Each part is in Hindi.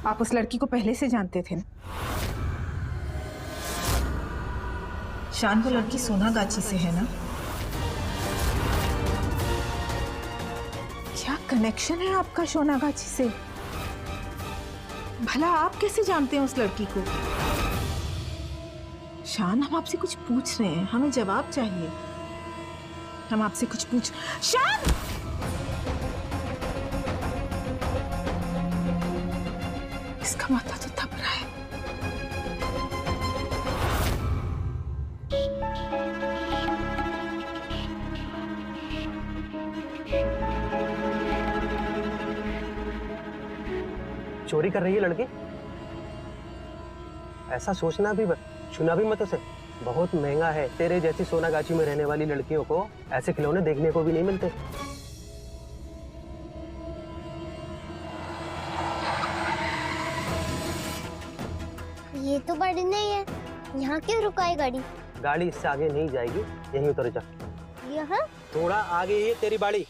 आप उस लड़की को पहले से जानते थे ना? शान, वो लड़की सोनागाची से है ना? क्या कनेक्शन है आपका सोनागाची से? भला आप कैसे जानते हैं उस लड़की को? शान, हम आपसे कुछ पूछ रहे हैं, हमें जवाब चाहिए। हम आपसे कुछ पूछ। शान! इसका माथा तो थप रहा है। चोरी कर रही है लड़की? ऐसा सोचना भी छूना भी मत उसे। बहुत महंगा है। तेरे जैसी सोनागाची में रहने वाली लड़कियों को ऐसे खिलौने देखने को भी नहीं मिलते। ये तो बड़ी नहीं है, यहाँ क्यों रुका है गाड़ी? गाड़ी इससे आगे नहीं जाएगी, यहीं उतर जा। यहाँ? थोड़ा आगे ही तेरी बाड़ी,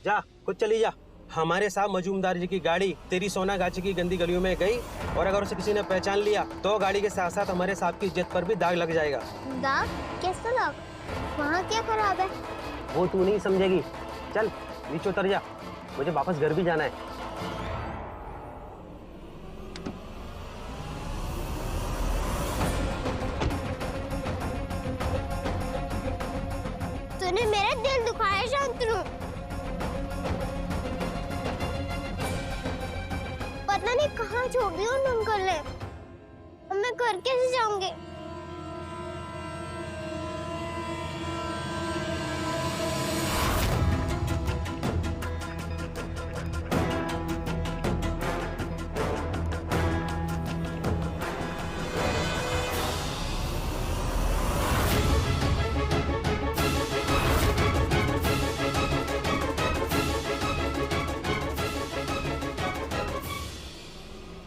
जा खुद चली जा। हमारे साहब मजूमदार जी की गाड़ी तेरी सोनागाची की गंदी गलियों में गई और अगर उसे किसी ने पहचान लिया तो गाड़ी के साथ साथ हमारे साहब की इज्जत पर भी दाग लग जाएगा। दाग? कैसा दाग? वहाँ क्या खराब है? वो तू नहीं समझेगी। चल नीचे उतर जा, मुझे वापस घर भी जाना है। तूने मेरा दिल दुखाया शांतनु। पता नहीं कहाँ छोड़ दी उन अंकल ने। अब मैं घर कैसे जाऊंगी?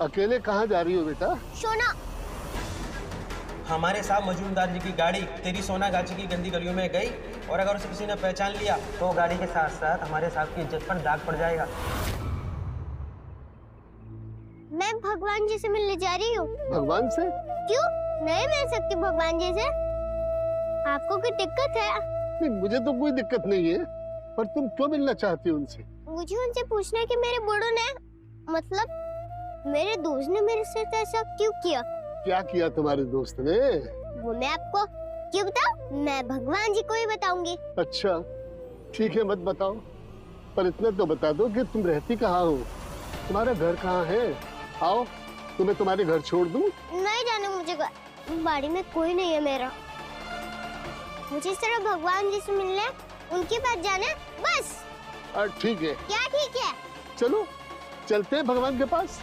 अकेले कहाँ जा रही हो बेटा? सोना। हमारे साहब मजूमदार जी की गाड़ी तेरी सोनागाची की गंदी गलियों में गई और अगर उसे किसी ने पहचान लिया तो गाड़ी के साथ साथ हमारे साहब की इज्जत पर दाग पड़ जाएगा। मैं भगवान जी से मिलने जा रही हूँ। भगवान से? क्यों नहीं मिल सकती भगवान जी से? आपको कोई दिक्कत है? नहीं, मुझे तो कोई दिक्कत नहीं है, पर तुम क्यों मिलना चाहती हो उनसे? मुझे उनसे पूछना है कि मेरे बूढ़ों ने, मतलब मेरे दोस्त ने मेरे साथ ऐसा क्यों किया? क्या किया तुम्हारे दोस्त ने? वो मैं आपको क्यों बताऊं? मैं भगवान जी को ही बताऊंगी। अच्छा ठीक है, मत बताओ, पर इतना तो बता दो कि तुम रहती कहाँ हो, तुम्हारा घर कहाँ है। आओ तुम्हें तुम्हारे घर छोड़ दूं। नहीं जाना मुझे घर, बाड़ी में कोई नहीं है मेरा। मुझे सिर्फ भगवान जी से मिलना है, उनके पास जाना है बस। ठीक है। क्या ठीक है? चलो चलते हैं भगवान के पास।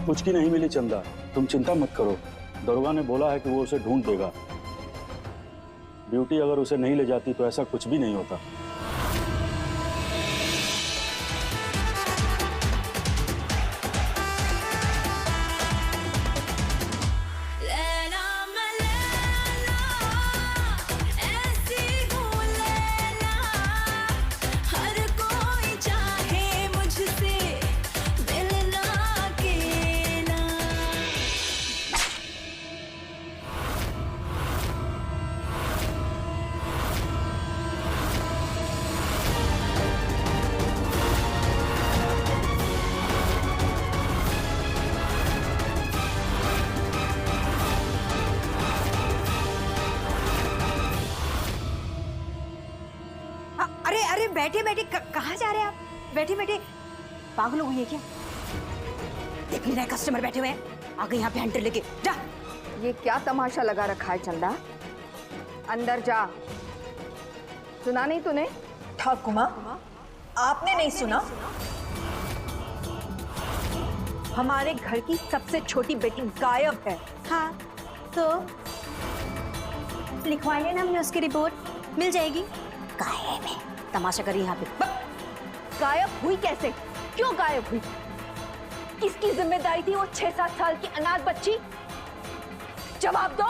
कुछ की नहीं मिली चंदा, तुम चिंता मत करो। दरोगा ने बोला है कि वो उसे ढूंढ देगा। ब्यूटी अगर उसे नहीं ले जाती तो ऐसा कुछ भी नहीं होता। बैठे बैठे कहाँ जा रहे हैं आप? बैठे बैठे पागल हो गई है क्या? देख नहीं रहे कस्टमर बैठे हुए हैं, आ गए यहाँ पे हंटर लेके। जा। ये क्या तमाशा लगा रखा है चंदा? अंदर जा। सुना नहीं तूने? ठाकुमा, आपने नहीं सुना? हमारे घर की सबसे छोटी बेटी गायब है। हाँ तो लिखवाइए ना हमने उसकी रिपोर्ट, मिल जाएगी। गायब है, तमाशा करिए यहाँ पे। गायब हुई कैसे? क्यों गायब हुई? किसकी जिम्मेदारी थी वो 6-7 साल की अनाथ बच्ची? जवाब दो।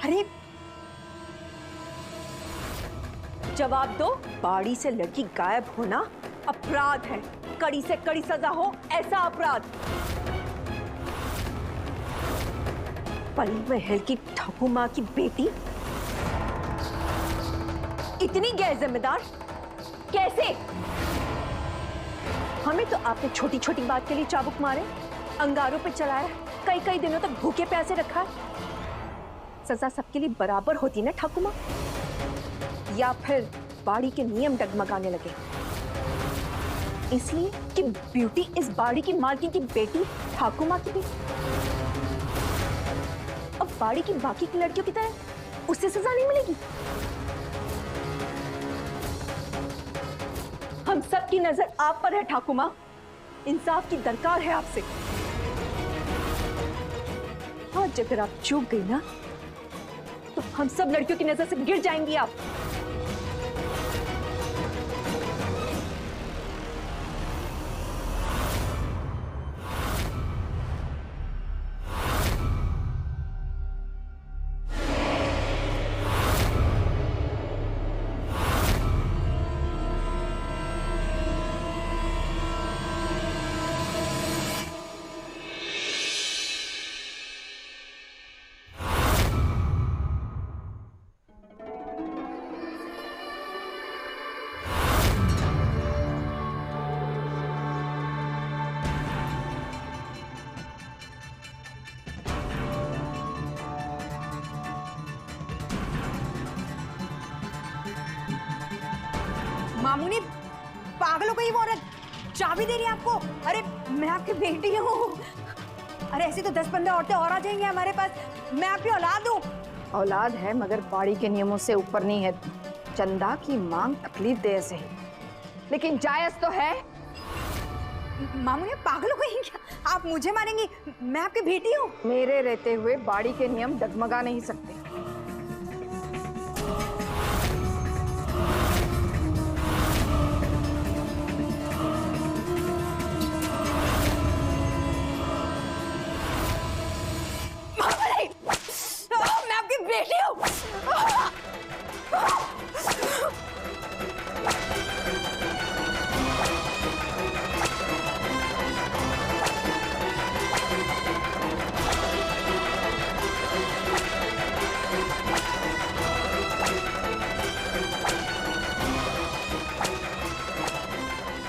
अरे जवाब दो। बाड़ी से लड़की गायब होना अपराध है, कड़ी से कड़ी सजा हो ऐसा अपराध। परी महल की ठाकुर माँ की बेटी इतनी गैर जिम्मेदार कैसे? हमें तो आपने छोटी छोटी बात के लिए चाबुक मारे, अंगारों पे चलाया, कई कई दिनों तक भूखे प्यासे रखा है। सजा सबके लिए बराबर होती ना ठाकुर माँ? या फिर बाड़ी के नियम डगमगाने लगे इसलिए कि ब्यूटी इस बाड़ी की मालकिन की बेटी ठाकुर माँ की भी? अब बाड़ी की बाकी की लड़कियों की तरह उससे सजा नहीं मिलेगी? हम सब की नजर आप पर है ठाकुर माँ, इंसाफ की दरकार है आपसे। आज अगर आप चूक गई ना तो हम सब लड़कियों की नजर से गिर जाएंगी आप। मामूनी पागलों को ही वो औरत चाबी दे रही है आपको। अरे मैं आपकी बेटी हूँ। अरे ऐसी तो 10-15 औरतें और आ जाएंगी हमारे पास। मैं आपकी औलाद हूँ। औलाद है मगर बाड़ी के नियमों से ऊपर नहीं है। चंदा की मांग तकलीफ दे से ही, लेकिन जायज तो है। मामूनी पागलों को ही क्या? आप मुझे मारेंगी? मैं आपकी बेटी हूँ। मेरे रहते हुए बाड़ी के नियम डगमगा नहीं सकते। मैं आपकी बेटी हूँ।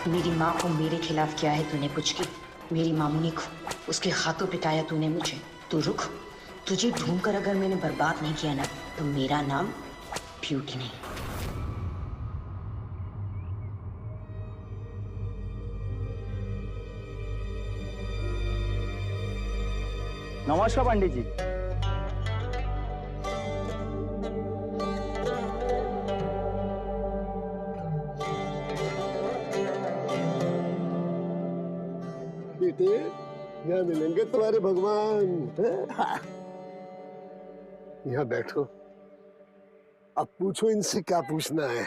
मेरी माँ को मेरे खिलाफ किया है तूने कुछ की? मेरी मामूनी को उसके हाथों पिटाया तूने मुझे। तू रुक, तुझे ढूंढकर अगर मैंने बर्बाद नहीं किया ना तो मेरा नाम ब्यूटी नहीं। नमस्कार पंडित जी। बेटे यहाँ मिलेंगे तुम्हारे भगवान। यहाँ बैठो, अब पूछो इनसे क्या पूछना है।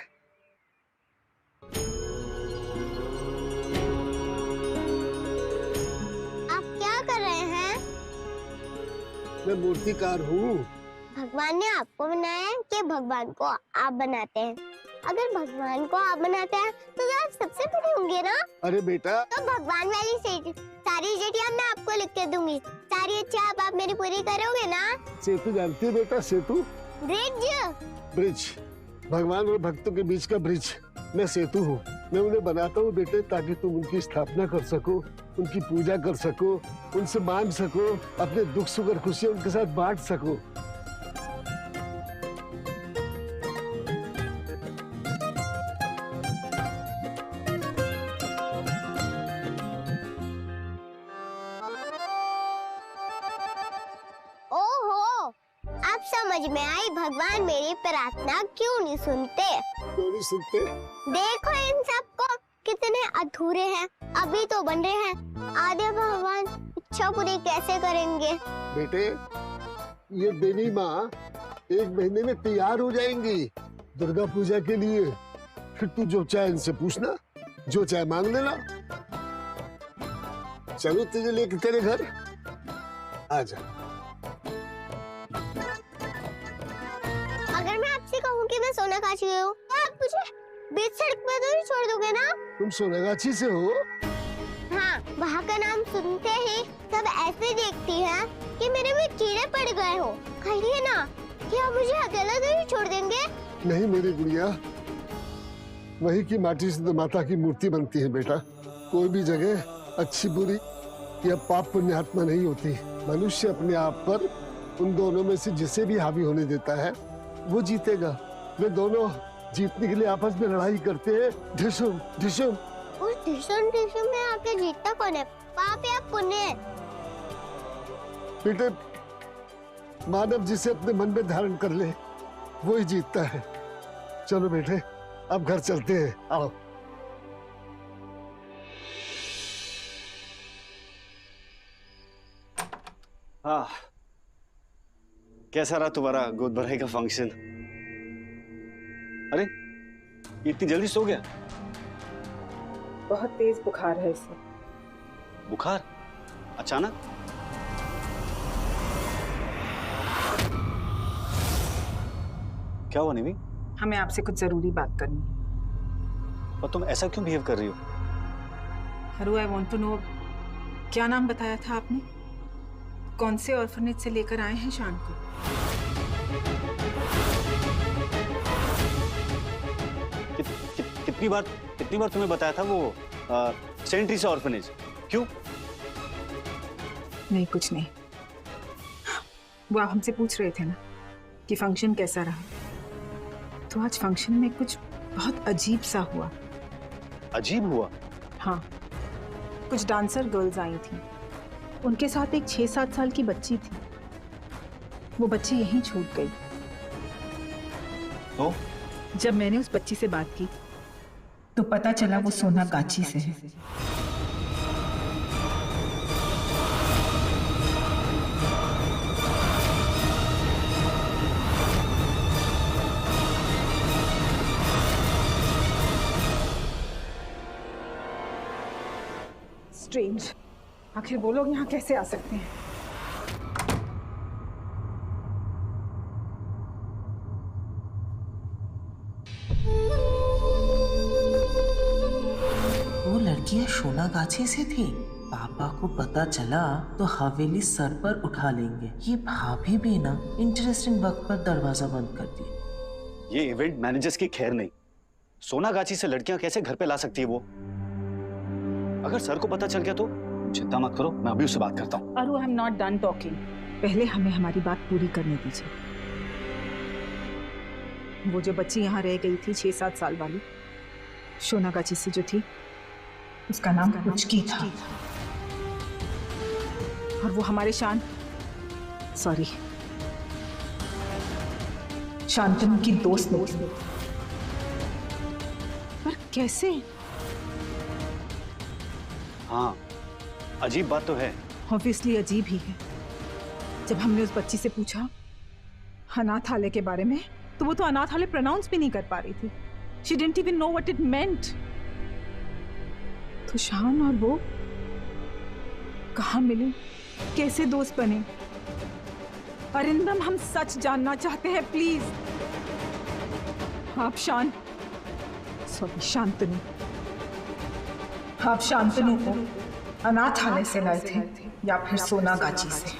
आप क्या कर रहे हैं? मैं मूर्तिकार हूँ। भगवान ने आपको बनाया है कि भगवान को आप बनाते हैं? अगर भगवान को आप बनाते हैं तो आप सबसे बड़े होंगे ना? अरे बेटा, तो भगवान वाली सारी चिट्ठियां मैं आपको लिख के दूंगी। सारी इच्छा आप मेरी पूरी करोगे ना? सेतु जानती है बेटा? सेतु ब्रिज। ब्रिज, भगवान और भक्तों के बीच का ब्रिज। मैं सेतु हूँ। मैं उन्हें बनाता हूँ बेटे ताकि तुम उनकी स्थापना कर सको, उनकी पूजा कर सको, उनसे मांग सको, अपने दुख सुख और खुशियाँ उनके साथ बांट सको। अब समझ में आई भगवान मेरी प्रार्थना क्यों नहीं सुनते। क्यों नहीं सुनते? देखो इन सबको कितने अधूरे हैं, अभी तो बन रहे हैं। आधे भगवान इच्छा पूरी कैसे करेंगे? बेटे, ये देवी माँ 1 महीने में तैयार हो जाएंगी दुर्गा पूजा के लिए। फिर तू जो चाहे इनसे पूछना, जो चाहे मांग लेना। चलो तुझे लेके तेरे घर आजा। अगर मैं आपसे कहूँ कि मैं सोनागाछी गई हूँ, तो आप मुझे बीच सड़क पे तो नहीं छोड़ दोगे ना? तुम सोनागाछी से हो? हाँ, वहाँ का नाम सुनते ही सब ऐसे देखती हैं कि मेरे में कीड़े पड़ गए हो। कहिए ना कि आप मुझे अकेला तो नहीं छोड़ देंगे? नहीं मेरी गुड़िया, वही की माटी से तो माता की मूर्ति बनती है बेटा। कोई भी जगह अच्छी बुरी या पाप पुण्य आत्मा नहीं होती। मनुष्य अपने आप पर उन दोनों में से जिसे भी हावी होने देता है वो जीतेगा। वे दोनों जीतने के लिए आपस में लड़ाई करते हैं, ढिशुम ढिशुम। उस ढिशुम में आके जीतता कौन है, पाप या पुण्य? बेटे, मानव जिसे अपने मन में धारण कर ले वो ही जीतता है। चलो बेटे, अब घर चलते हैं, आओ। हाँ, कैसा रहा तुम्हारा गोद भराई का फंक्शन? अरे, इतनी जल्दी सो गया? बहुत तेज बुखार है इसे। बुखार? अचानक? क्या हुआ निवी? हमें आपसे कुछ जरूरी बात करनी है। और तुम ऐसा क्यों बिहेव कर रही हो? हरू, आई वांट टू नो, क्या नाम बताया था आपने? कौन से ऑर्फनेज से लेकर आए हैं शान को? कितनी बार तुम्हें बताया था वो सेंट ट्रीसा ऑर्फनेज? क्यों? नहीं, कुछ नहीं। वो आप हमसे पूछ रहे थे ना कि फंक्शन कैसा रहा, तो आज फंक्शन में कुछ बहुत अजीब सा हुआ। अजीब हुआ? हाँ, कुछ डांसर गर्ल्स आई थी, उनके साथ एक 6-7 साल की बच्ची थी। वो बच्ची यहीं छूट गई। तो जब मैंने उस बच्ची से बात की तो पता चला वो सोनागाछी से है। स्ट्रेंज, आखिर वो लोग यहाँ कैसे आ सकते हैं? वो लड़कियां सोनागाछी से थी। पापा को पता चला तो हवेली सर पर उठा लेंगे। ये भाभी भी ना इंटरेस्टिंग वक्त पर दरवाजा बंद कर दी। ये इवेंट मैनेजर्स की खैर नहीं। सोनागाछी से लड़कियां कैसे घर पे ला सकती है वो? अगर सर को पता चल गया तो? चिंता मत करो, मैं अभी उससे बात करता हूँ। अरु, I am not done talking. पहले हमें हमारी बात पूरी करने दीजिए। वो जो बच्ची यहाँ रह गई थी 6-7 साल वाली, सोनागाछी से जो थी, उसका नाम पुचकी था। और वो हमारे शांतनु की दोस्त निकली। पर कैसे? हाँ, अजीब बात तो है। ऑब्वियसली अजीब ही है। जब हमने उस बच्ची से पूछा अनाथालय के बारे में, तो वो तो अनाथालय प्रोनाउंस भी नहीं कर पा रही थी। She didn't even know what it meant. तो शान और वो कहाँ मिली, कैसे दोस्त बने? अरिंदम, हम सच जानना चाहते हैं, प्लीज। आप शांतनु, आप शांतनु को अनाथालय से लाए थे या फिर सोनागाछी से?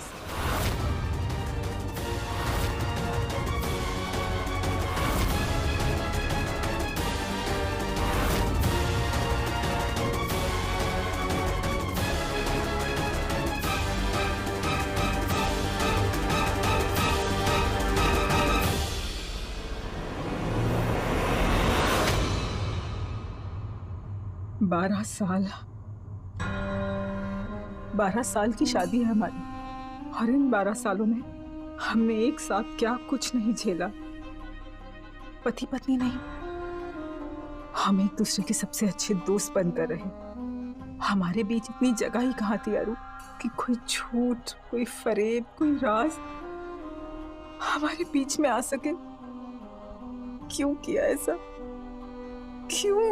बारह साल की शादी है हमारी, और इन 12 सालों में हमने एक साथ क्या कुछ नहीं झेला। पति पत्नी नहीं, हम एक दूसरे के सबसे अच्छे दोस्त बनकर रहे। हमारे बीच इतनी जगह ही कहाँ थी अरु? कि कोई झूठ, कोई फरेब, कोई राज हमारे बीच में आ सके। क्यों किया ऐसा? क्यों?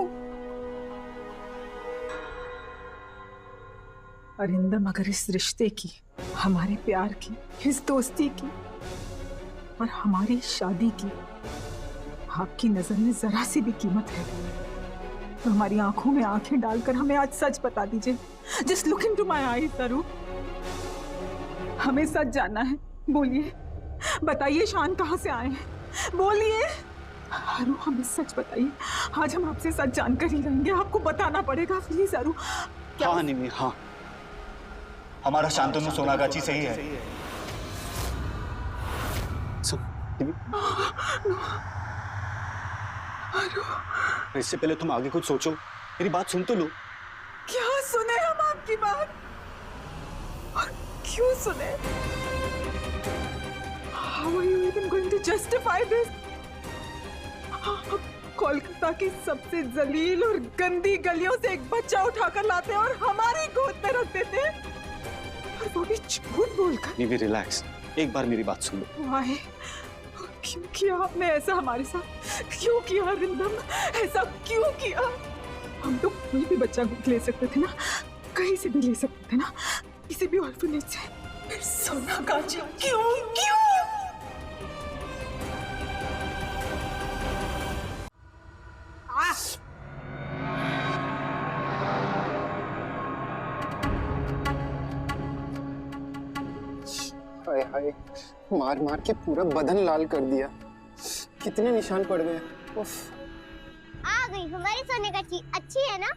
अरिंदम, अगर इस रिश्ते की, हमारे प्यार की, इस दोस्ती की और हमारी शादी की आपकी नजर में जरा सी भी कीमत है तो हमारी आंखों में आंखें डालकर हमें आज सच बता दीजिए। Just look into my eyes अरु। हमें सच जानना है। बोलिए, बताइए शान कहाँ से आए हैं? बोलिए अरु, हमें सच बताइए। आज हम आपसे सच जानकर ही रहेंगे। आपको बताना पड़ेगा प्लीज अरु। हाँ निमी, हाँ, हमारा शांतनु सोनागाची से ही है। इससे पहले तुम आगे कुछ सोचो, मेरी बात सुन तो लो। क्या सुने हम आपकी बात? और क्यों सुने? How are you even going to justify this? आप कोलकाता की सबसे जलील और गंदी गलियों से एक बच्चा उठाकर लाते और हमारी गोद में रख देते, और वो भी झूठ बोलकर। निमी रिलैक्स, एक बार मेरी बात सुन लो। Why? क्यों किया आपने ऐसा हमारे साथ? क्यों किया अरिंदम? ऐसा क्यों किया? हम तो कोई भी बच्चा ले सकते थे ना, कहीं से भी ले सकते थे ना, किसी भी ऑर्फनेज से। फिर सोनागाची क्यों? क्यों? हाय हाय, मार मार के पूरा बदन लाल कर दिया। कितने निशान पड़ गए। उफ। आ गई हमारी सोनागाची। अच्छी है ना?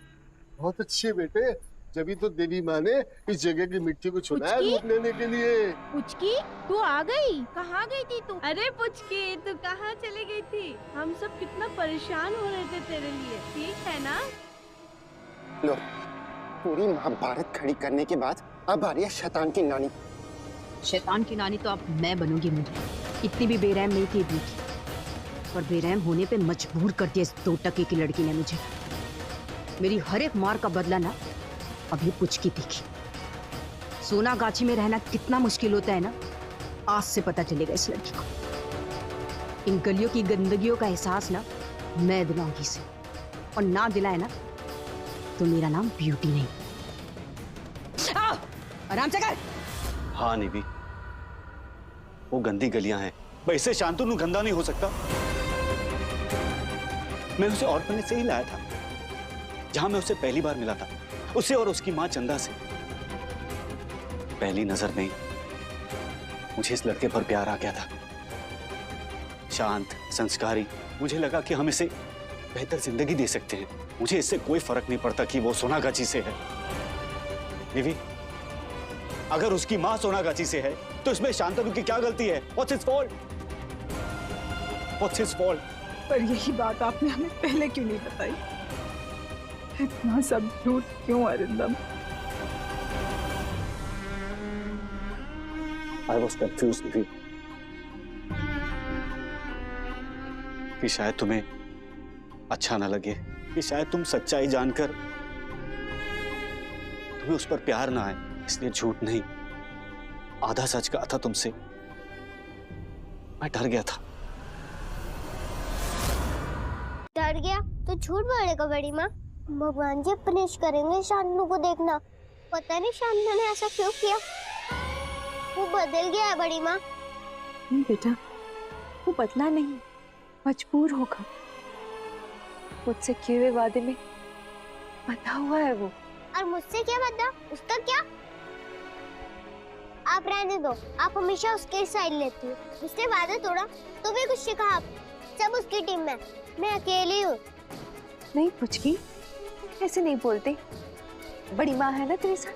बहुत अच्छी है बेटे। जब तो देवी माँ ने इस जगह की मिट्टी को छुड़ाया रूप लेने के लिए। पुचकी, तू आ गई? कहाँ गई थी तू? अरे पुचकी, तू कहाँ चली गई थी? हम सब कितना परेशान हो रहे थे तेरे लिए। ठीक है ना? लो, पूरी महाभारत खड़ी करने के बाद अब आ रही है शैतान की नानी। शैतान की नानी तो अब मैं बनूंगी। मुझे इतनी भी बेरहम नहीं थी ब्यूटी, पर बेरहम होने पे मजबूर कर दिया इस 2 टके की लड़की ने मुझे। मेरी हर एक मार का बदला ना अभी पुचकी दिखी। सोनागाची में रहना कितना मुश्किल होता है ना, आज से पता चलेगा इस लड़की को। इन गलियों की गंदगियों का एहसास ना मैं दिलाऊंगी इसे, और ना दिलाए ना तो मेरा नाम ब्यूटी नहीं। आराम से कर। हाँ निमी, वो गंदी गलियां हैं, वैसे शांतनु गंदा नहीं हो सकता। मैं उसे ऑर्फनेज से ही लाया था, जहां मैं उसे पहली बार मिला था, उसे और उसकी मां चंदा से। पहली नजर में मुझे इस लड़के पर प्यार आ गया था। शांत, संस्कारी। मुझे लगा कि हम इसे बेहतर जिंदगी दे सकते हैं। मुझे इससे कोई फर्क नहीं पड़ता कि वो सोनागाची से है। निवी, अगर उसकी मां सोनागाची से है तो इसमें शांतनु की क्या गलती है? What's his fault? What's his fault? पर यही बात आपने हमें पहले क्यों नहीं बताई? इतना सब झूठ क्यों अरिंदम? I was confused, निवी। कि शायद तुम्हें अच्छा ना लगे, कि शायद तुम सच्चाई जानकर तुम्हें उस पर प्यार ना आए, इसलिए झूठ नहीं, आधा सच कहा था तुमसे। मैं डर गया था। डर गया तो झूठ बोलेगा बड़ी माँ। भगवान जी पनिश करेंगे शांतनु को। देखना, पता नहीं शांतनु ने ऐसा क्यों किया। वो बदल गया है बड़ी माँ। नहीं बेटा, वो बदला नहीं, मजबूर होगा। मुझसे किए हुए वादे में बंधा हुआ है वो। और मुझसे क्या बदला? उसका क्या? आप रहने दो, आप हमेशा उसके साइड लेती हो। उसने वादा तोड़ा तो भी कुछ कहा। सब उसकी टीम में, मैं अकेली हूँ। नहीं पुचकी, ऐसे नहीं बोलते। बड़ी माँ है ना तेरे साथ,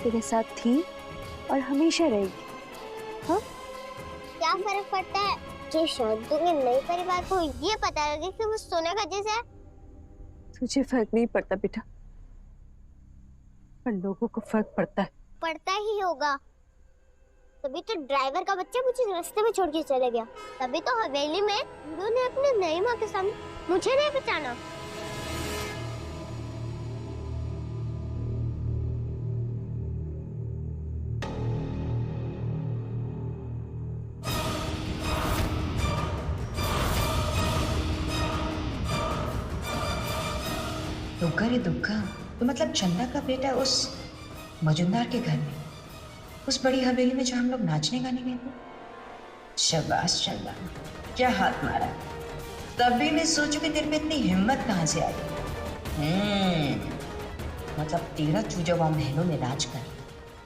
तेरे साथ थी और हमेशा रहेगी। हाँ? क्या फर्क पड़ता है कि शांतनु के नए परिवार को ये पता लगे कि वो सोनागाची से है? तुझे फर्क नहीं पड़ता बेटा, पर लोगों को फर्क पड़ता है। पड़ता ही होगा, तभी तो ड्राइवर का बच्चा मुझे रास्ते में छोड़ के चले गया। तभी तो हवेली में उन्होंने अपने नई माँ के सामने मुझे नहीं पहचाना। दुग्गा रे दुग्गा, तो मतलब चंदा का बेटा उस मजुमदार के घर में, उस बड़ी हवेली में जो हम लोग नाचने गाने गए थे। शाबाश चंदा, क्या हाथ मारा। तभी मैं सोचू कि तेरे में इतनी हिम्मत कहाँ से आई। मतलब तेरा चूजवा महलों में राज कर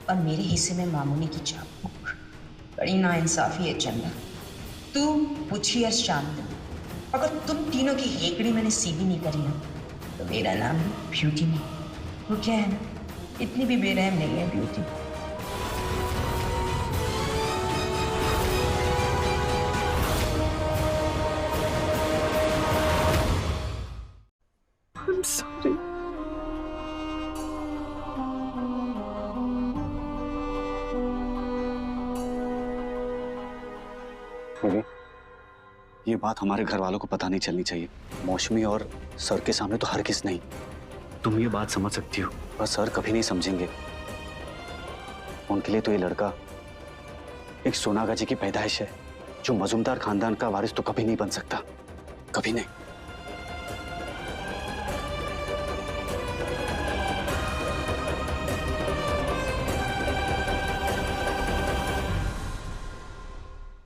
और मेरे हिस्से में मामूली की चाबुक। बड़ी नाइंसाफी है चंदा। तू पूछी और शांत, अगर तुम तीनों की हेकड़ी मैंने सीधी नहीं करी ना, तो मेरा नाम ब्यूटी नहीं। वो क्या है ना, इतनी भी बेरहम नहीं है ब्यूटी। I'm sorry. बेबी, ये बात हमारे घर वालों को पता नहीं चलनी चाहिए। मौसमी और सर के सामने तो हर किस नहीं। तुम ये बात समझ सकती हो, पर सर कभी नहीं समझेंगे। उनके लिए तो ये लड़का एक सोनागा जी की पैदाइश है, जो मजुमदार खानदान का वारिस तो कभी नहीं बन सकता, कभी नहीं।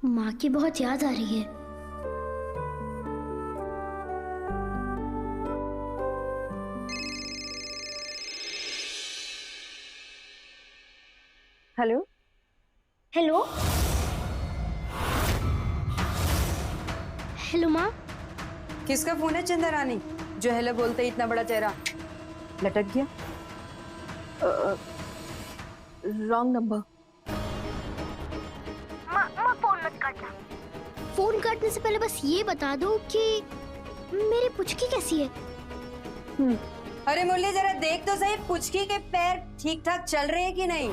माँ की बहुत याद आ रही है। हेलो हेलो हेलो माँ। किसका फोन है चंदा रानी, जो हेलो बोलते ही इतना बड़ा चेहरा लटक गया? Wrong number. फोन काटने से पहले बस ये बता दो कि मेरी पुचकी कैसी है। अरे मुरली, जरा देख तो सही पुचकी के पैर ठीक ठाक चल रहे हैं कि नहीं।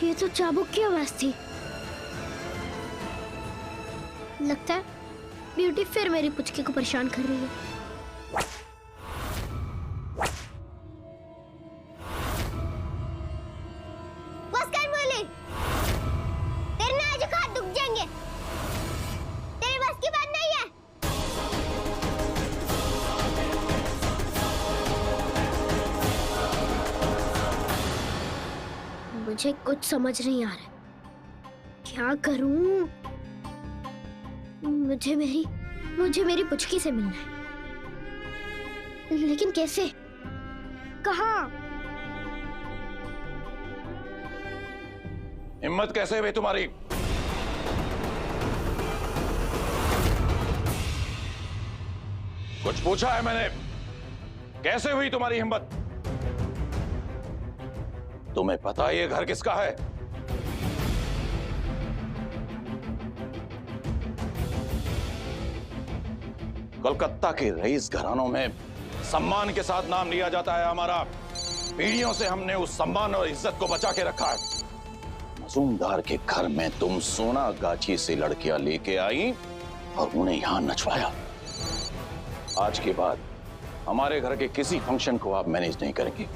ये तो चाबुक की आवाज थी। लगता है ब्यूटी फिर मेरी पुचकी को परेशान कर रही है। बस कर बोले, तेरे नाजुक हाथ दुख जाएंगे। तेरे बस की बात नहीं है। मुझे कुछ समझ नहीं आ रहा, क्या करूं? मुझे मेरी पुचकी से मिलना है, लेकिन कैसे? कहाँ? हिम्मत कैसे हुई तुम्हारी? कुछ पूछा है मैंने? कैसे हुई तुम्हारी हिम्मत? तुम्हें पता है ये घर किसका है? कलकत्ता के रईस घरानों में सम्मान के साथ नाम लिया जाता है हमारा। पीढ़ियों से हमने उस सम्मान और इज्जत को बचा के रखा है। मजूमदार के घर में तुम सोना गाछी से लड़कियां लेके आई और उन्हें यहां नचवाया। आज के बाद हमारे घर के किसी फंक्शन को आप मैनेज नहीं करेंगे।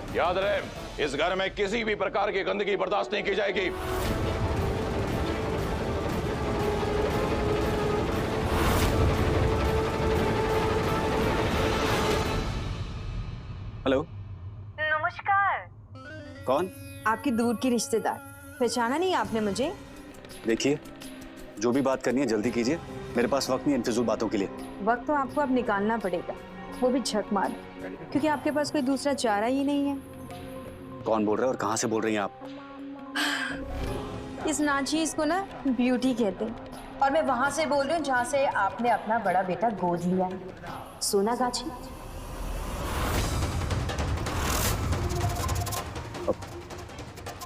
याद रहे, इस घर में किसी भी प्रकार की गंदगी बर्दाश्त नहीं की जाएगी। हेलो, नमस्कार। कौन? आपकी दूर की रिश्तेदार। पहचाना नहीं आपने मुझे? देखिए, जो भी बात करनी है जल्दी कीजिए, मेरे पास वक्त नहीं है फिजूल बातों के लिए। वक्त तो आपको अब निकालना पड़ेगा, वो भी झक मार, क्योंकि आपके पास कोई दूसरा चारा ही नहीं है। कौन बोल रहे हैं और कहां से बोल रही हैं आप? इस नाचीज को ना ब्यूटी कहते हैं, और मैं वहां से बोल रही हूँ जहाँ से आपने अपना बड़ा बेटा गोद लिया है, सोनागाछी।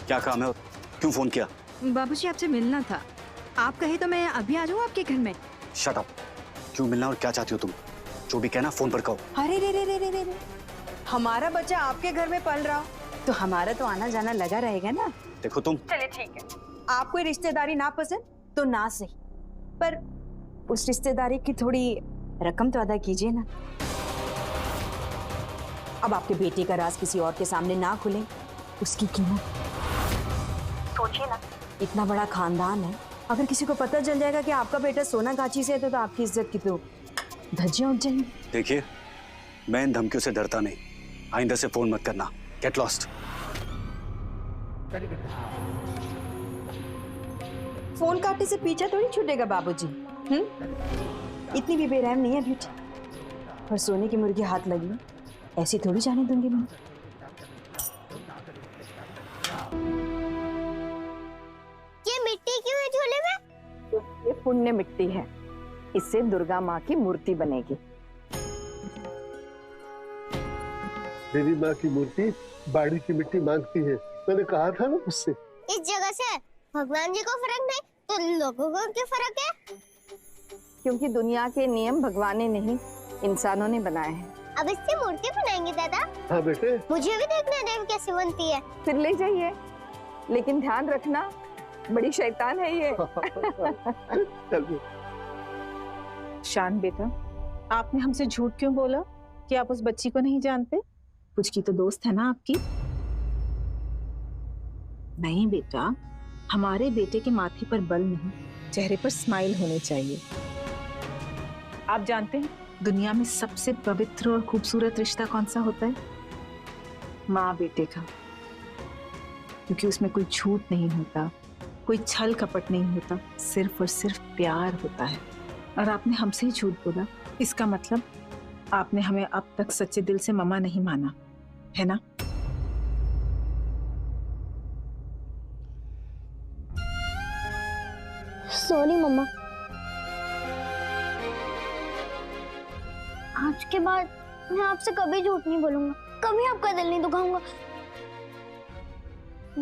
क्या काम है और क्यों फोन किया? बाबूजी आपसे मिलना था। आप कहे तो मैं अभी आ जाऊँ आपके घर में। Shut up. क्यों मिलना और क्या चाहती हो तुम? जो भी कहना फोन पर कहो। अरे रे रे रे रे रे, हमारा बच्चा आपके घर में पल रहा तो हमारा तो आना जाना लगा रहेगा ना। देखो तुम। चलिए ठीक है, आपको ये रिश्तेदारी ना पसंद तो ना सही, पर उस रिश्तेदारी की थोड़ी रकम तो अदा कीजिए ना। अब आपके बेटे का राज किसी और के सामने ना खुले, उसकी कीमत सोचिए ना। इतना बड़ा खानदान है, अगर किसी को पता चल जाएगा कि आपका बेटा सोनागाछी से है तो आपकी इज्जत की तो धज्जियां उड़ जाएंगी। देखिए, मैं इन धमकियों से डरता नहीं। आइंदा से फोन मत करना। Get lost. फोन काटने से पीछा थोड़ी छूटेगा बाबूजी। इतनी भी बेरहम नहीं है ब्यूटी। और सोने की मुर्गी हाथ लगी ऐसी थोड़ी जाने दूंगी मैं। ये मिट्टी क्यों है झोले में? ये पुण्य मिट्टी है, इससे दुर्गा माँ की मूर्ति बनेगी। मेरी माँ की मूर्ति बाड़ी की मिट्टी मांगती है, मैंने कहा था ना उससे। इस जगह से भगवान जी को फर्क नहीं तो लोगों को क्या फर्क है? क्योंकि दुनिया के नियम भगवान ने नहीं, इंसानों ने बनाए हैं। अब इससे मूर्ति बनाएंगे दादा? हाँ बेटे। मुझे भी देखना है देवी कैसे बनती है। फिर ले जाइए, लेकिन ध्यान रखना बड़ी शैतान है ये। शान बेटा, आपने हमसे झूठ क्यों बोला कि आप उस बच्ची को नहीं जानते? कुछ की तो दोस्त है ना आपकी। नहीं बेटा, हमारे बेटे के माथे पर बल नहीं, चेहरे पर स्माइल होने चाहिए। आप जानते हैं दुनिया में सबसे पवित्र और खूबसूरत रिश्ता कौन सा होता है? माँ बेटे का, क्योंकि उसमें कोई झूठ नहीं होता, कोई छल कपट नहीं होता, सिर्फ और सिर्फ प्यार होता है। और आपने हमसे ही झूठ बोला, इसका मतलब आपने हमें अब तक सच्चे दिल से मम्मा नहीं माना है ना? सॉरी मम्मा, आज के बाद मैं आपसे कभी झूठ नहीं बोलूंगा, कभी आपका दिल नहीं दुखाऊंगा।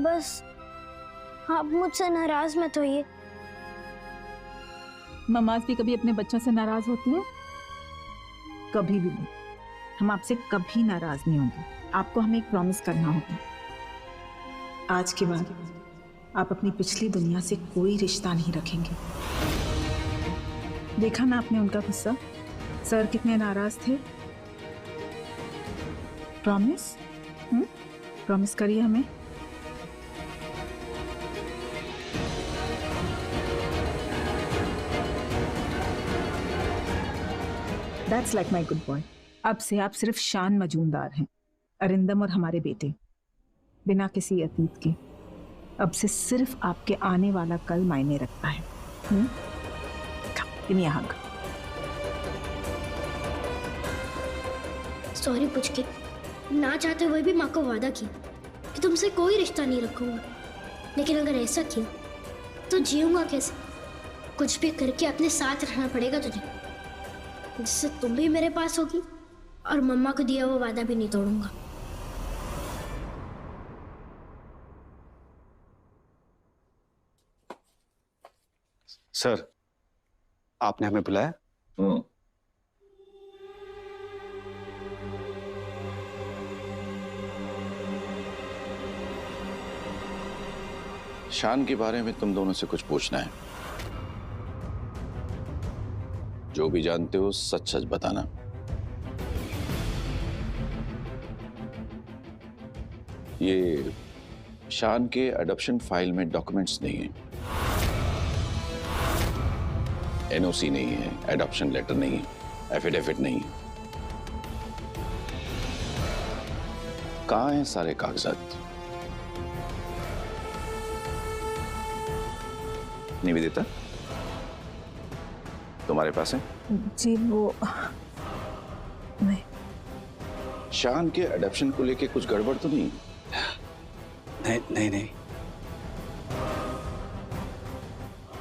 बस आप मुझसे नाराज मत होइए। मम्माज भी कभी अपने बच्चों से नाराज होती है? कभी भी नहीं। हम आपसे कभी नाराज नहीं होंगे। आपको हमें एक प्रॉमिस करना होगा। आज के बाद आप अपनी पिछली दुनिया से कोई रिश्ता नहीं रखेंगे। देखा ना आपने उनका गुस्सा, सर कितने नाराज थे। प्रॉमिस? प्रॉमिस करिए हमें। That's like my good boy. अब से आप सिर्फ शान मजूमदार हैं, अरिंदम और हमारे बेटे, बिना किसी अतीत के। अब से सिर्फ आपके आने वाला कल मायने रखता है। Give me a hug. Sorry पुचकी, ना चाहते हुए भी माँ को वादा किया कि तुमसे कोई रिश्ता नहीं रखूंगा, लेकिन अगर ऐसा किया तो जीऊंगा कैसे? कुछ भी करके अपने साथ रहना पड़ेगा तुझे, जिससे तुम भी मेरे पास होगी और मम्मा को दिया वो वादा भी नहीं तोड़ूंगा। सर, आपने हमें बुलाया? शान के बारे में तुम दोनों से कुछ पूछना है। जो भी जानते हो सच सच बताना। ये शान के अडॉप्शन फाइल में डॉक्यूमेंट्स नहीं है, एनओसी नहीं है, एडॉप्शन लेटर नहीं है, एफिडेविट नहीं है। कहाँ हैं सारे कागजात? निवेदिता, तुम्हारे पास है? जी वो नहीं। शान के अडॉप्शन को लेके कुछ गड़बड़ तो नहीं? नहीं।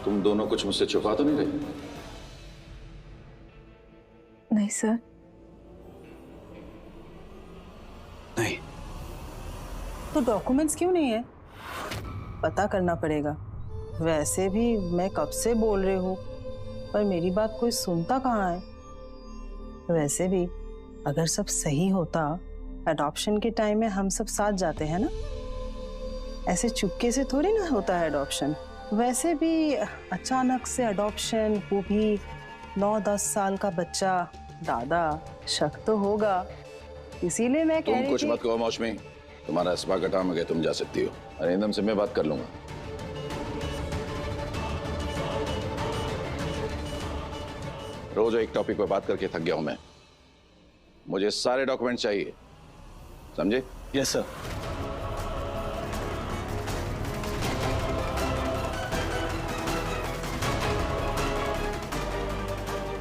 तुम दोनों कुछ मुझसे छुपा तो नहीं रहे? नहीं सर। नहीं। तो डॉक्यूमेंट्स क्यों नहीं है? पता करना पड़ेगा। वैसे भी मैं कब से बोल रही हूँ, पर मेरी बात कोई सुनता कहाँ है। वैसे भी अगर सब सही होता, अडॉप्शन के टाइम में हम सब साथ जाते हैं ना, ऐसे चुपके से थोड़ी ना होता है अडॉप्शन। वैसे भी अचानक से अडॉप्शन, वो भी 9-10 साल का बच्चा, दादा, शक तो होगा। इसीलिए मैं कह तुम रही कुछ थी। मत कहो मौसमी, तुम्हारा स्पा का काम है, तुम जा सकती हो। अरिंदम से मैं बात कर लूंगा। रोज एक टॉपिक पर बात करके थक गया हूं मैं। मुझे सारे डॉक्यूमेंट चाहिए, समझे? Yes sir.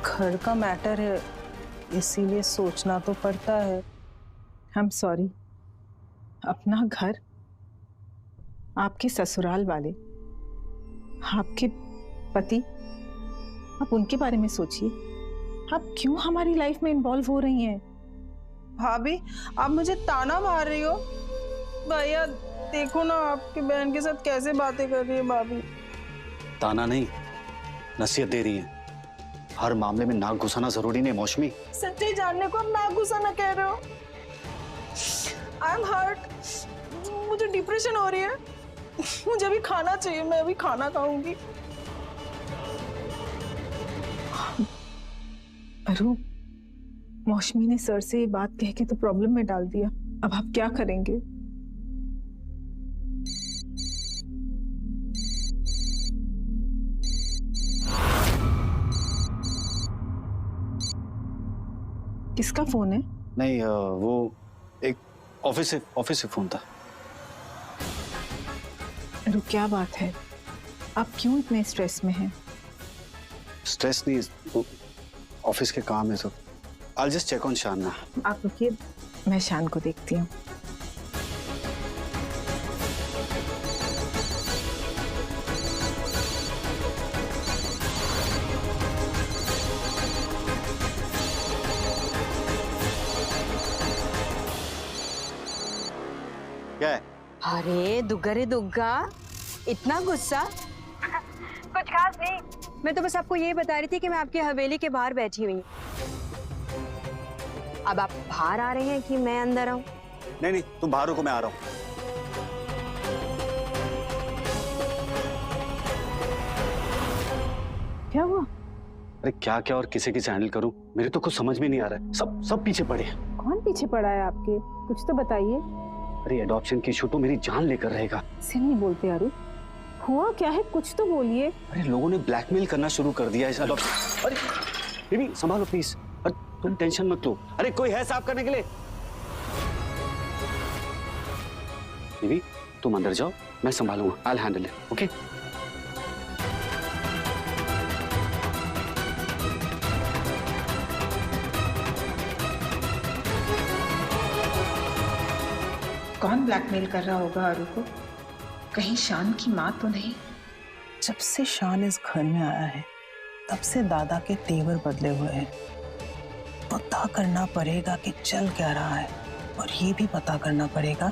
घर का मैटर है, इसीलिए सोचना तो पड़ता है। आई एम सॉरी, अपना घर, आपके ससुराल वाले, आपके पति, आप उनके बारे में सोचिए। आप क्यों हमारी लाइफ में इन्वॉल्व हो रही हैं? भाभी, आप मुझे ताना मार रही हो? भैया देखो ना, आपकी बहन के साथ कैसे बातें कर रही है भाभी। ताना नहीं, नसीहत दे रही है। हर मामले में नाक घुसाना जरूरी नहीं मौसमी। सच्चाई जानने को आप नाक घुसाना कह रहे हो? आई एम हर्ट, मुझे डिप्रेशन हो रही है। मुझे अभी खाना चाहिए, मैं अभी खाना खाऊंगी। अरू, मौसमी ने सर से ये बात कह के तो प्रॉब्लम में डाल दिया। अब आप क्या करेंगे? किसका फोन है? नहीं, वो एक ऑफिस से फोन था। अरू, क्या बात है? आप क्यों इतने स्ट्रेस में हैं? स्ट्रेस नहीं, वो ऑफिस के काम है सब। I'll just check on शान ना। आप रुकिए, मैं शान को देखती हूँ। क्या है? अरे दुग्गा रे दुग्गा, इतना गुस्सा? कुछ खास नहीं, मैं तो बस आपको ये बता रही थी कि मैं आपकी हवेली के बाहर बैठी हुई हूँ। अब आप बाहर आ रहे हैं कि मैं अंदर आऊं? नहीं नहीं, तुम बाहर रुको, मैं आ रहा हूँ। क्या हुआ? अरे क्या क्या और किसे किसे हैंडल करूं, मेरे तो कुछ समझ में नहीं आ रहा है। सब पीछे पड़े हैं। कौन पीछे पड़ा है आपके? कुछ तो बताइए। अरे एडॉप्शन की इशू तो मेरी जान लेकर रहेगा। से नहीं बोलते अरू, हुआ क्या है? कुछ तो बोलिए। अरे लोगों ने ब्लैकमेल करना शुरू कर दिया है एडॉप्शन। अरे बेबी संभालो प्लीज, अरे तुम टेंशन मत लो। अरे कोई है साफ करने के लिए? बेबी तुम अंदर जाओ, मैं संभालूंगा। I will handle it, okay? कौन ब्लैकमेल कर रहा होगा अरू को? कहीं शान की माँ तो नहीं? जब से शान इस घर में आया है, तब से दादा के तेवर बदले हुए हैं। पता करना पड़ेगा कि चल क्या रहा है, और ये भी पता करना पड़ेगा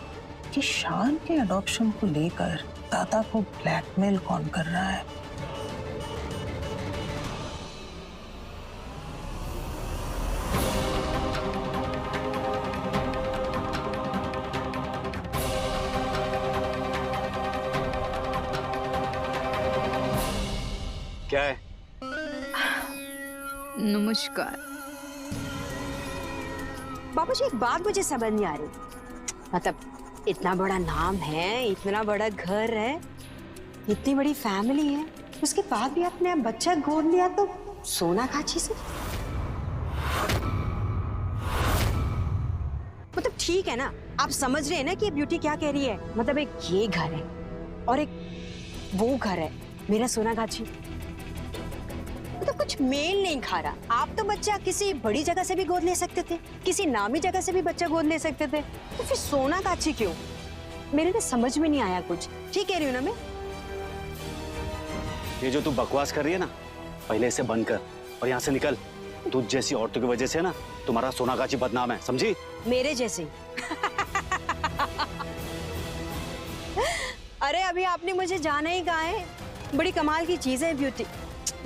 कि शान के अडॉप्शन को लेकर दादा को ब्लैकमेल कौन कर रहा है। क्या है? नमस्कार। बाबा जी, एक बात मुझे समझ नहीं आ रही। मतलब इतना बड़ा नाम है, इतना बड़ा घर है, इतनी बड़ी फैमिली है, उसके बाद भी आपने अब बच्चा गोद लिया तो सोनागाछी से? मतलब ठीक है ना, आप समझ रहे हैं ना कि ब्यूटी क्या कह रही है? मतलब एक ये घर है और एक वो घर है, मेरा सोनागाछी। तो कुछ मेल नहीं खा रहा। आप तो बच्चा किसी बड़ी जगह से भी गोद ले सकते थे, किसी नामी जगह से भी बच्चा गोद ले सकते थे, तो फिर सोनागाछी क्यों? मेरे तो समझ में नहीं आया कुछ। ठीक कह रही हूँ ना मैं? ये जो तू बकवास कर रही है ना, पहले इसे बंद कर और यहाँ से निकल। तुझ जैसी औरतों की वजह से ना तुम्हारा सोनागाछी बदनाम है, समझी? मेरे जैसे? अभी आपने मुझे जाना ही कहा है। बड़ी कमाल की चीज है ब्यूटी।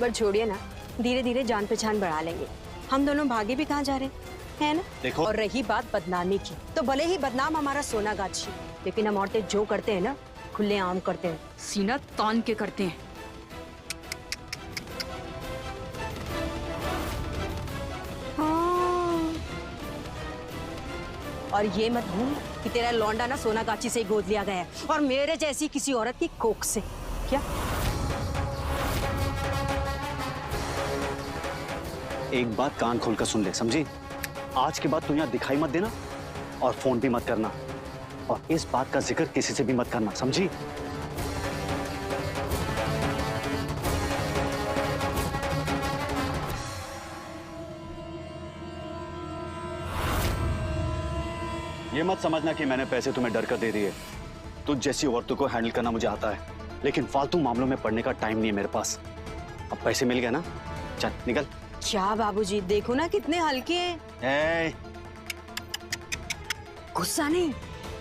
पर छोड़िए ना, धीरे धीरे जान पहचान बढ़ा लेंगे। हम दोनों भागे भी कहाँ जा रहे हैं, है ना? देखो, और रही बात बदनामी की, तो भले ही बदनाम हमारा सोनागाछी, लेकिन हम औरतें जो करते हैं ना, खुले आम करते हैं, सीना तान के करते हैं। और ये मत भूल कि तेरा लौंडा ना सोनागाछी से ही गोद लिया गया है, और मेरे जैसी किसी औरत की कोख से। क्या? एक बात कान खोलकर सुन ले, समझी? आज के बाद तू यहाँ दिखाई मत देना और फोन भी मत करना, और इस बात का जिक्र किसी से भी मत करना, समझी? ये मत समझना कि मैंने पैसे तुम्हें डर कर दे दिए। तुझ जैसी औरतों को हैंडल करना मुझे आता है, लेकिन फालतू मामलों में पड़ने का टाइम नहीं है मेरे पास। अब पैसे मिल गए ना, चल निकल। क्या बाबूजी, देखो ना कितने हल्के हैं। गुस्सा नहीं,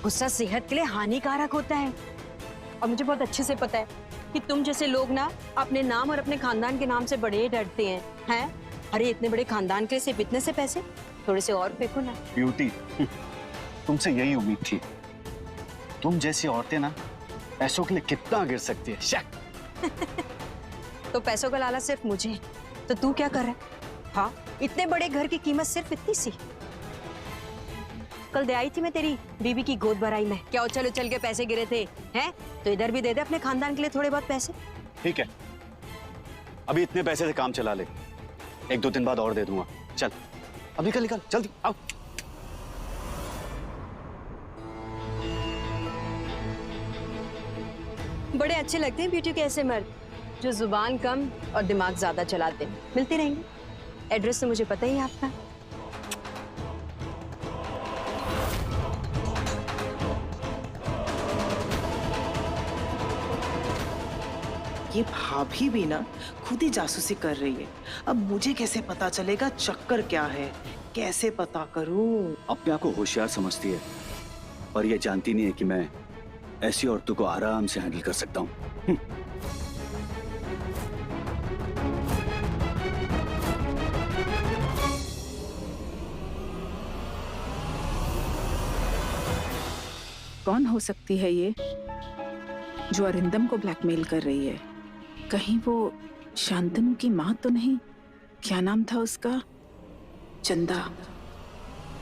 गुस्सा सेहत के लिए हानिकारक होता है। और मुझे बहुत अच्छे से पता है कि तुम जैसे लोग ना अपने नाम और अपने खानदान के नाम से बड़े डरते हैं, हैं? अरे इतने बड़े खानदान के लिए सिर्फ इतने से पैसे, थोड़े से और फेंको ना। ब्यूटी, तुमसे यही उम्मीद थी। तुम जैसी औरतें ना पैसों के लिए कितना गिर सकती है। तो पैसों का लालच सिर्फ मुझे, तो तू क्या कर रहा है? हाँ, इतने बड़े घर की कीमत सिर्फ इतनी सी। कल दे आई थी मैं तेरी बीबी की गोद भराई में, क्या उछल उछल के पैसे गिरे थे, हैं? तो इधर भी दे दे अपने खानदान के लिए थोड़े बहुत पैसे। ठीक है, अभी इतने पैसे से काम चला ले, 1-2 दिन बाद और दे दूंगा। चल अब निकल निकल, जल्दी आओ। बड़े अच्छे लगते हैं ब्यूटी के ऐसे मर्द जो जुबान कम और दिमाग ज्यादा चलाते हैं। मिलते रहेंगे। एड्रेस तो मुझे पता ही है आपका। ये भाभी भी ना खुद ही जासूसी कर रही है। अब मुझे कैसे पता चलेगा चक्कर क्या है? कैसे पता करूं? अपने आप को होशियार समझती है, पर ये जानती नहीं है कि मैं ऐसी औरतों को आराम से हैंडल कर सकता हूँ। कौन हो सकती है ये जो अरिंदम को ब्लैकमेल कर रही है? कहीं वो शांतनु की माँ तो नहीं? क्या नाम था उसका? चंदा।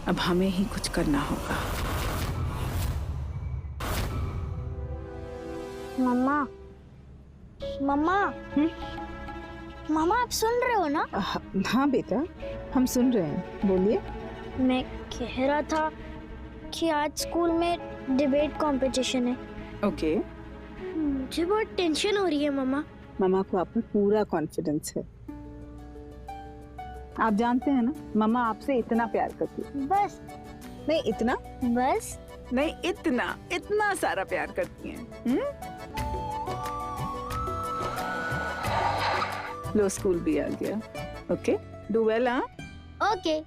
अब हमें ही कुछ करना होगा। मम्मा, मम्मा, मम्मा आप सुन रहे हो ना? हाँ बेटा, हम सुन रहे हैं, बोलिए। मैं कह रहा था कि आज स्कूल में डिबेट कंपटीशन है। ओके। मुझे बहुत टेंशन हो रही है मम्मा। मम्मा को आप पर पूरा कॉन्फिडेंस है। आप जानते हैं ना, मम्मा आपसे इतना प्यार करती है। बस नहीं इतना, बस नहीं इतना, इतना सारा प्यार करती हैं। लो स्कूल भी आ गया। Okay, do well. हाँ ओके।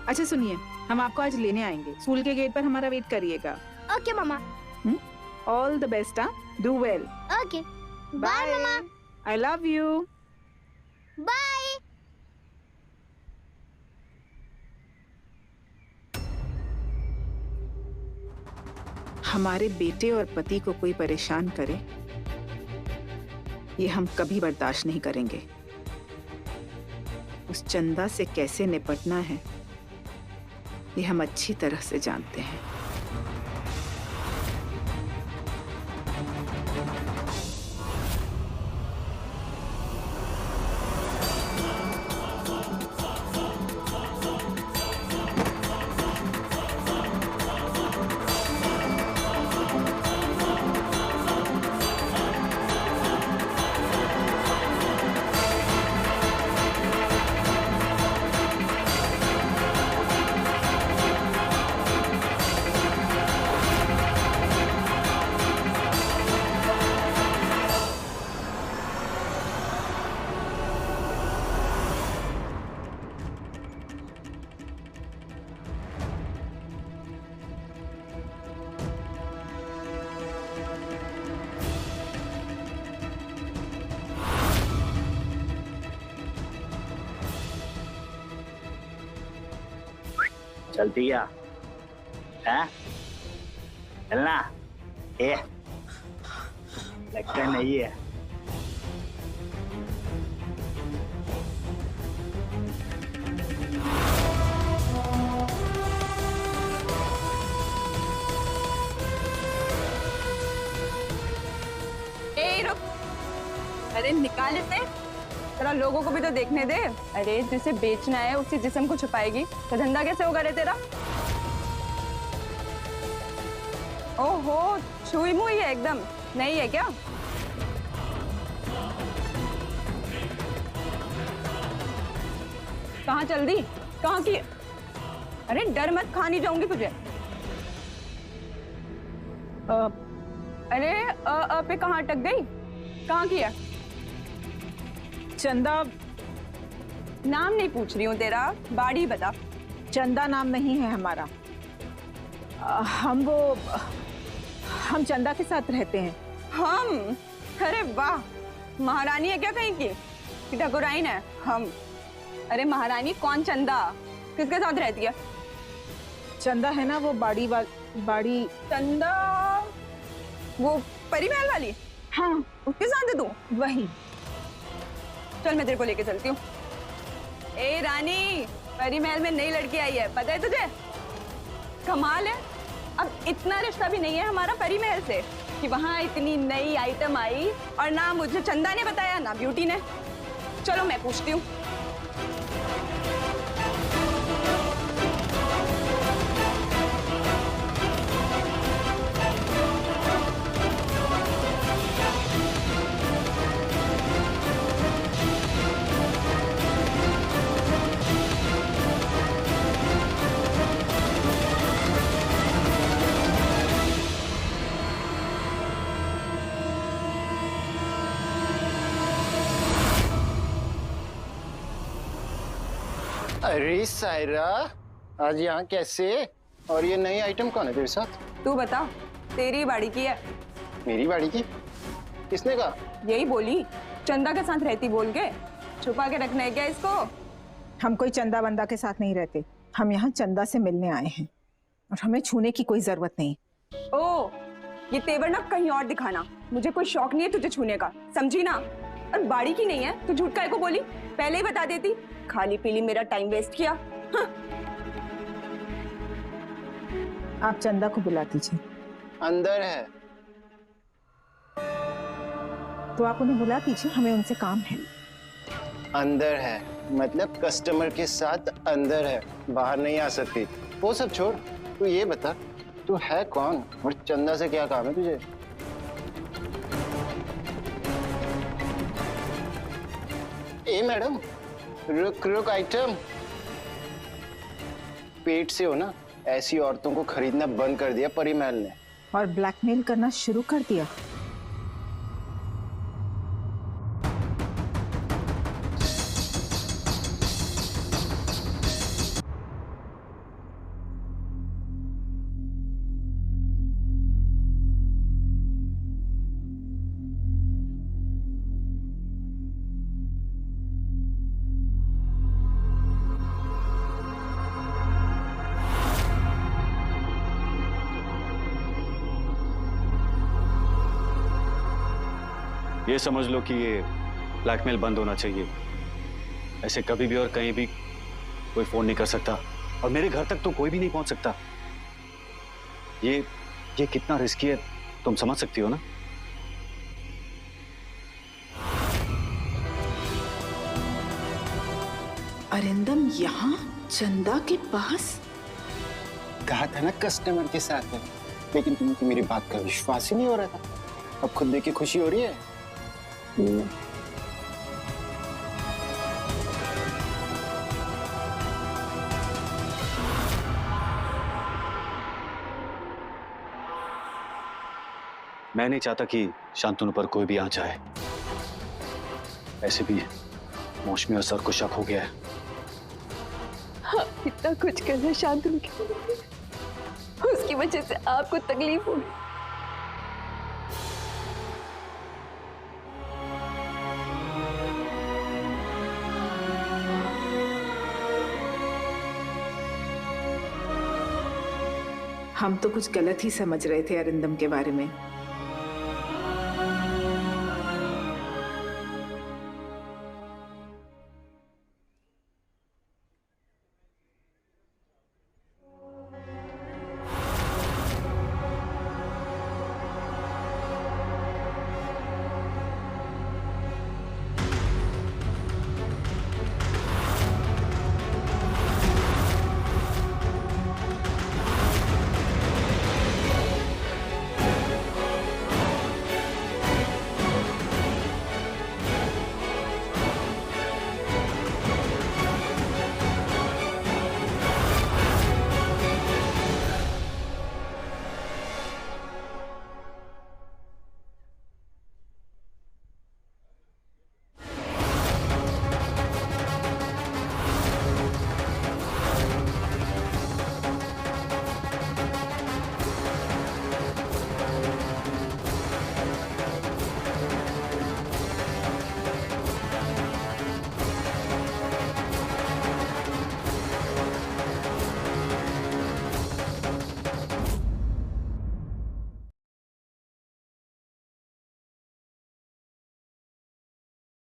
अच्छा सुनिए, हम आपको आज लेने आएंगे। स्कूल के गेट पर हमारा वेट करिएगा। Okay mamma. All the best. Do well. Okay, bye mamma. I love you. Bye. हमारे बेटे और पति को कोई परेशान करे, ये हम कभी बर्दाश्त नहीं करेंगे। उस चंदा से कैसे निपटना है, ये हम अच्छी तरह से जानते हैं। चलती क्या है? चलना ए लगता नहीं है। अरे निकाल इसे, जरा लोगों को भी तो देखने दे। अरे जिसे बेचना है उसी जिस्म को छुपाएगी तो धंधा कैसे होगा रे तेरा? ओहो, छुई मुई है एकदम, नहीं है क्या? कहाँ चल दी? कहाँ की? अरे डर मत, खा नहीं जाऊंगी तुझे। अरे पे कहाँ अटक गई? कहाँ की है? चंदा। नाम नहीं पूछ रही हूँ तेरा, बाड़ी बता। चंदा नाम नहीं है हमारा। हम चंदा के साथ रहते हैं। हम? अरे वाह, महारानी है क्या कहीं की? ठकुराइन है हम। अरे महारानी कौन चंदा? किसके साथ रहती है? चंदा है ना वो बाड़ी चंदा, वो परी महल वाली? हाँ, उसके साथ है तू? वही। चल मैं तेरे को लेके चलती हूँ। ए रानी, परी महल में नई लड़की आई है, पता है तुझे? कमाल है, अब इतना रिश्ता भी नहीं है हमारा परी महल से कि वहाँ इतनी नई आइटम आई और ना मुझे चंदा ने बताया ना ब्यूटी ने। चलो मैं पूछती हूँ। अरे सायरा, आज यहाँ कैसे? और ये नई आइटम कौन है तेरे साथ? तू बता, तेरी बाड़ी की है। मेरी बाड़ी की? किसने कहा? यही बोली, चंदा के साथ रहती बोल के। छुपा के रखना है क्या इसको? हम कोई चंदा बंदा के साथ नहीं रहते। हम यहाँ चंदा से मिलने आए हैं और हमें छूने की कोई जरूरत नहीं। ओ, ये तेवर ना कहीं और दिखाना, मुझे कोई शौक नहीं है तुझे छूने का, समझी ना? और बाड़ी की नहीं है तो झूठ काहे को बोली? पहले ही बता देती, खाली पीली मेरा टाइम वेस्ट किया। हाँ। आप चंदा को बुला दीजिए। अंदर है। तो आप उन्हें बुला दीजिए, हमें उनसे काम है। अंदर है मतलब कस्टमर के साथ अंदर है, बाहर नहीं आ सकती। वो सब छोड़, तू ये बता तू है कौन और चंदा से क्या काम है तुझे? ए मैडम, रुक आइटम। पेट से हो ना, ऐसी औरतों को खरीदना बंद कर दिया परी महल ने। और ब्लैकमेल करना शुरू कर दिया। ये समझ लो कि ये ब्लैकमेल बंद होना चाहिए। ऐसे कभी भी और कहीं भी कोई फोन नहीं कर सकता और मेरे घर तक तो कोई भी नहीं पहुंच सकता। ये कितना रिस्की है तुम समझ सकती हो ना? अरिंदम यहाँ चंदा के पास? कहा था ना कस्टमर के साथ है, लेकिन तुमको मेरी बात का विश्वास ही नहीं हो रहा था। अब खुद देख के खुशी हो रही है। मैं नहीं चाहता कि शांतनु पर कोई भी आंच आए। ऐसे भी मौसमी और सर को शक हो गया है। हाँ, इतना कुछ करना शांतनु की, उसकी वजह से आपको तकलीफ होगी। हम तो कुछ गलत ही समझ रहे थे अरिंदम के बारे में।